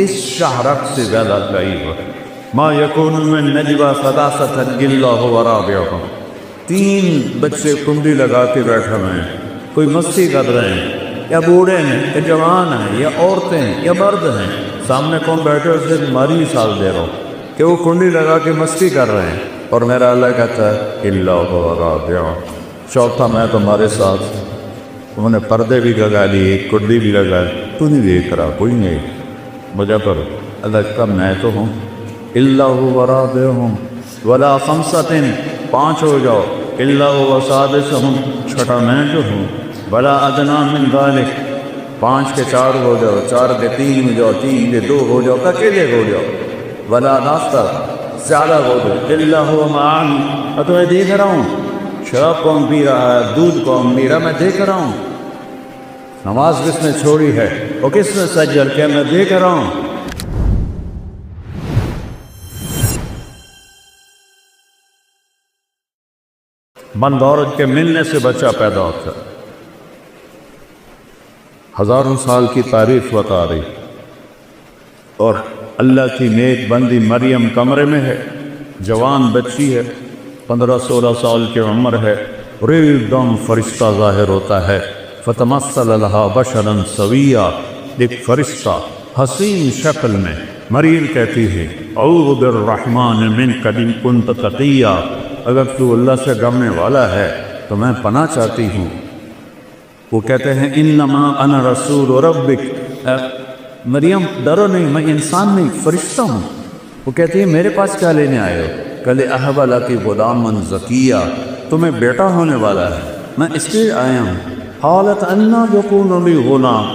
اس شہرک سے زیادہ ضعیف ہے۔ ما یکون من نجوا ثلاثۃ الا هو رابعهم، 3 بچے کنڈی لگا کے بیٹھے ہوئے ہیں، کوئی مستی کر رہے ہیں، یا بوڑھے ہیں یا جوان ہیں یا عورتیں ہیں یا مرد ہیں، سامنے کون بیٹھے اس سے تمہاری مثال دے رہا ہوں کہ وہ کنڈی لگا کے مستی کر رہے ہیں، اور میرا اللہ کہتا ہے الا هو رابعهم، چوتھا میں تمہارے ساتھ۔ انہوں نے پردے بھی لگا لیے، کنڈی بھی لگا لی، تو نہیں دیکھ رہا، کوئی نہیں مجھے پر اللہ کا میں تو ہوں۔ الا هو رابعهم ولا خمسة، 5 ہو جاؤ، الا هو سادسهم، چھٹا میں جو ہوں، ولا ادنى من ذلك، 5 کے 4 ہو جاؤ، 4 کے 3 ہو جاؤ، 3 کے 2 ہو جاؤ، اکیلے ہو جاؤ، ولا ناصر، زیادہ ہو جاؤ، الا هو معاني، میں تمہیں دیکھ رہا ہوں، شراب کون پی رہا ہے، دودھ کون پی رہا، میں دیکھ رہا ہوں، نماز کس نے چھوڑی ہے اور کس نے سجل کیا، میں دیکھ رہا ہوں۔ بند عورت کے ملنے سے بچہ پیدا ہوتا ہے، ہزاروں سال کی تاریخ بتا رہی، اور اللہ کی نیک بندی مریم کمرے میں ہے، جوان بچی ہے، 15-16 سال کی عمر ہے، اور ایک دم فرشتہ ظاہر ہوتا ہے، فتمثل لها بشرا سویا، ایک فرشتہ حسین شکل میں۔ مریم کہتی ہے اعوذ بالرحمن منک ان کنت تقیا، اگر تو اللہ سے ڈرنے والا ہے تو میں پناہ چاہتی ہوں۔ وہ کہتے ہیں انما انا رسول ربک، مریم ڈرو نہیں، میں انسان نہیں، فرشتہ ہوں۔ وہ کہتی ہے میرے پاس کیا لینے آئے ہو؟ کہ اہب لک غلاما زکیہ، تمہیں بیٹا ہونے والا ہے، میں اس لیے آیا ہوں۔ قالت انا یکون لی غلام،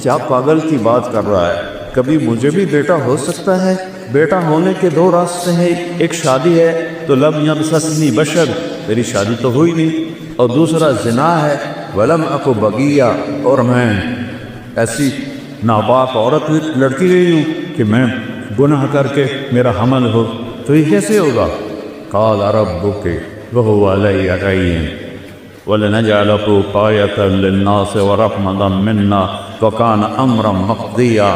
کیا پاگل کی بات کر رہا ہے، کبھی مجھے بھی بیٹا ہو سکتا ہے؟ بیٹا ہونے کے 2 راستے ہیں، ایک شادی ہے تو لم یمسسنی بشر، میری شادی تو ہوئی نہیں، اور دوسرا زنا ہے، ولم اکو بغیہ، اور میں ایسی ناپاک عورت لڑکی رہی ہوں کہ میں گناہ کر کے میرا حمل ہو، تو یہ کیسے ہوگا؟ قال ربک وهو علی ہین وَلَنَجْعَلَهُ آیَةً لِلنَّاسِ وَرَحْمَةً مِنَّا وَكَانَ أَمْرًا مَقْضِيًّا،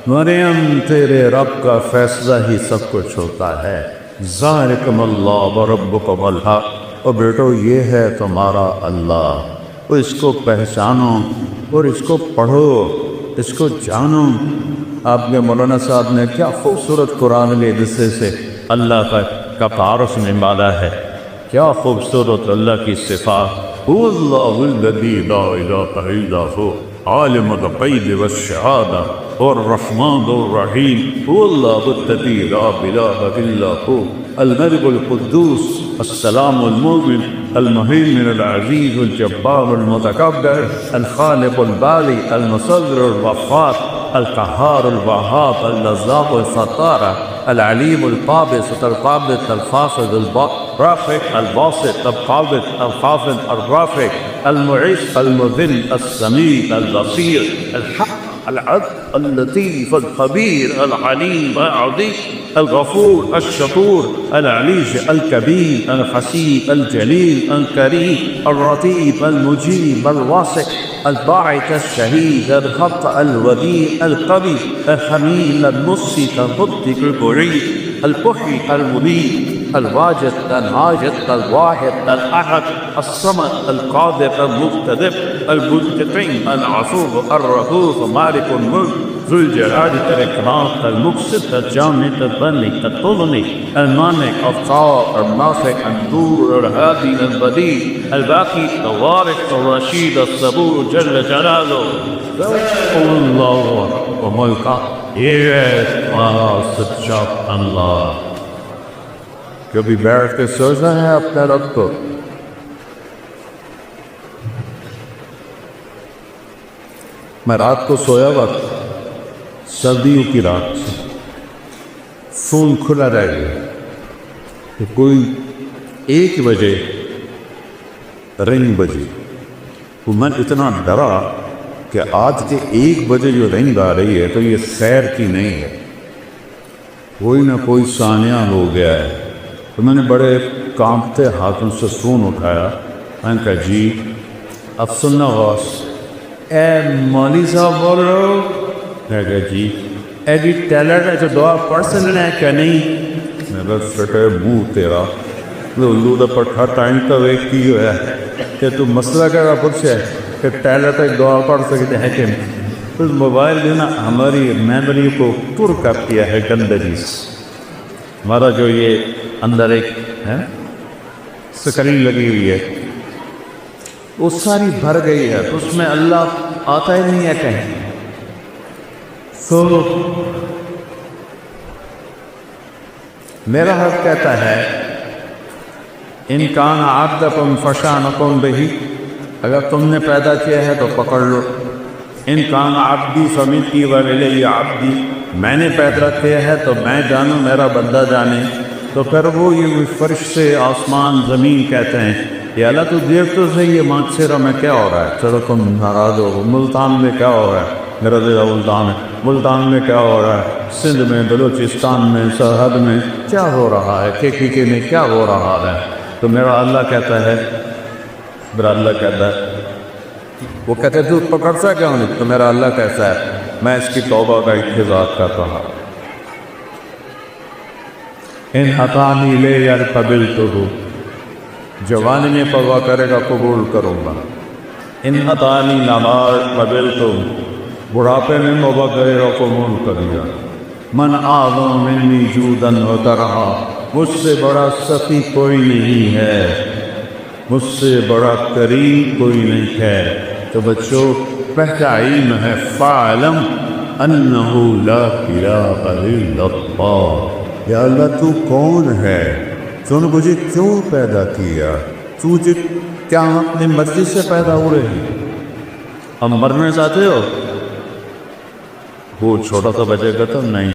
مریم تیرے رب کا فیصلہ ہی سب کچھ ہوتا ہے، ذَلِكُمُ اللَّهُ وَرَبُّكُمُ الْحَقُّ، اور بیٹو یہ ہے تمہارا اللہ، اور اس کو پہچانو اور اس کو پڑھو، اس کو جانو۔ آپ کے مولانا صاحب نے کیا خوبصورت قرآن کے حصے سے اللہ کا تعارف نمالا ہے، کیا خوبصورت اللہ کی صفات، هو اللہ الذی لا الہ الا هو عالم الغیب والشہادہ الرحمن الرحیم، هو اللہ الذی لا الہ الا هو الملک القدوس السلام المؤمن المهيمن العزيز الجبار المتكبر الخالق البارئ المصور الغفار القهار الوهاب الرزاق الستار العليم القابض القابض الخافض الرافع الباسط القابض الخافض الرافع المعز المذل السميع البصير الحق العدل اللطيف الخبير العليم العظيم الغفور الشكور العليج الكبير الحسيب الجليل الكريم الرتيب المجيب الواسع الباعث الشهيد الخط الوديع القوي الحميد المصيب المبدع المعيد المحيي المميت الواجد العاجد الواحد الأحد الصمد القادر المقتدر المنتقم العفو الرؤوف مالك الملك ذو الجلال والإكرام المقسط الجامد الغني الطغني المانع الطاهر النافع النور الهادي البديع الباقي الوارث الرشيد الصبور جل جلاله اللہ وملکہ، یہ ہے ہمارا سچا اللہ۔ کبھی بیٹھ کے سوچا ہے اپنے رب کو؟ میں رات کو سویا وقت، سردیوں کی رات، فون کھلا رہ گیا کہ کوئی 1 بجے رنگ بجی، تو میں اتنا ڈرا کہ آج کے 1 بجے جو رنگ آ رہی ہے تو یہ خیر کی نہیں ہے، کوئی نہ کوئی سانیہ ہو گیا ہے۔ تو میں نے بڑے کانپتے ہاتھوں سے فون اٹھایا، میں نے کہا جی اب سننا غوث، اے مولوی صاحب بول رہے ہو؟ میں کہا جی، ایڈی ٹیلر ہے جو دعا پڑھ سکنا ہے کہ نہیں؟ میرا سٹے منہ تیرا اللہ دا پٹھا ٹائم کا ویک کی ہوا ہے کہ تو مسئلہ کیا پوچھے کہ ٹیلر تک دعا پڑھ سکتے ہیں کہ اس موبائل جو نا ہماری میموری کو پر کر دیا ہے گندگی سے. ہمارا جو یہ اندر ایک ہے سکرین لگی ہوئی ہے وہ ساری بھر گئی ہے، تو اس میں اللہ آتا ہی نہیں ہے کہیں. تو میرا حق کہتا ہے ان کان عبدکم فشانکم بہی، اگر تم نے پیدا کیا ہے تو پکڑ لو. ان کان عبدی فمنی والی عبدی، میں نے پیدا کیا ہے تو میں جانوں میرا بندہ جانے. تو پھر وہ یہ فرشتے آسمان زمین کہتے ہیں یا اللہ تو دیر تو صحیح یہ مانچھیرا میں کیا ہو رہا ہے، چلو تم ناراض ہو. ملتان میں کیا ہو رہا ہے، میرا دل ملتان ہے. ملتان میں کیا ہو رہا ہے، سندھ میں، بلوچستان میں، سرحد میں کیا ہو رہا ہے، کے میں کیا ہو رہا ہے. تو میرا اللہ کہتا ہے، میرا اللہ کہتا ہے، وہ کہتے تو پکڑتا کیوں نہیں؟ تو میرا اللہ کہتا ہے میں اس کی توبہ کا انتظار کر رہا. ان عطانی لے یار قبل تو ہو، جوانی میں پرواہ کرے گا قبول کروں گا. ان عطانی نمار قبل تو، بڑھاپے میں توبہ کرے گا قبول کرے گا. من اعظم منی جودن و کرہا، مجھ سے بڑا سخی کوئی نہیں ہے، مجھ سے بڑا کریم کوئی نہیں ہے. تو بچوں پہلا علم ہے فَاعْلَمْ أَنَّهُ لَا إِلَٰهَ إِلَّا اللَّهُ. یا اللہ تو کون ہے، تو نے مجھے کیوں پیدا کیا، تو کیا اپنے مرضی سے پیدا ہو رہے ہیں؟ ہم مرنا چاہتے ہو؟ وہ چھوٹا سا بچے گا تو نہیں.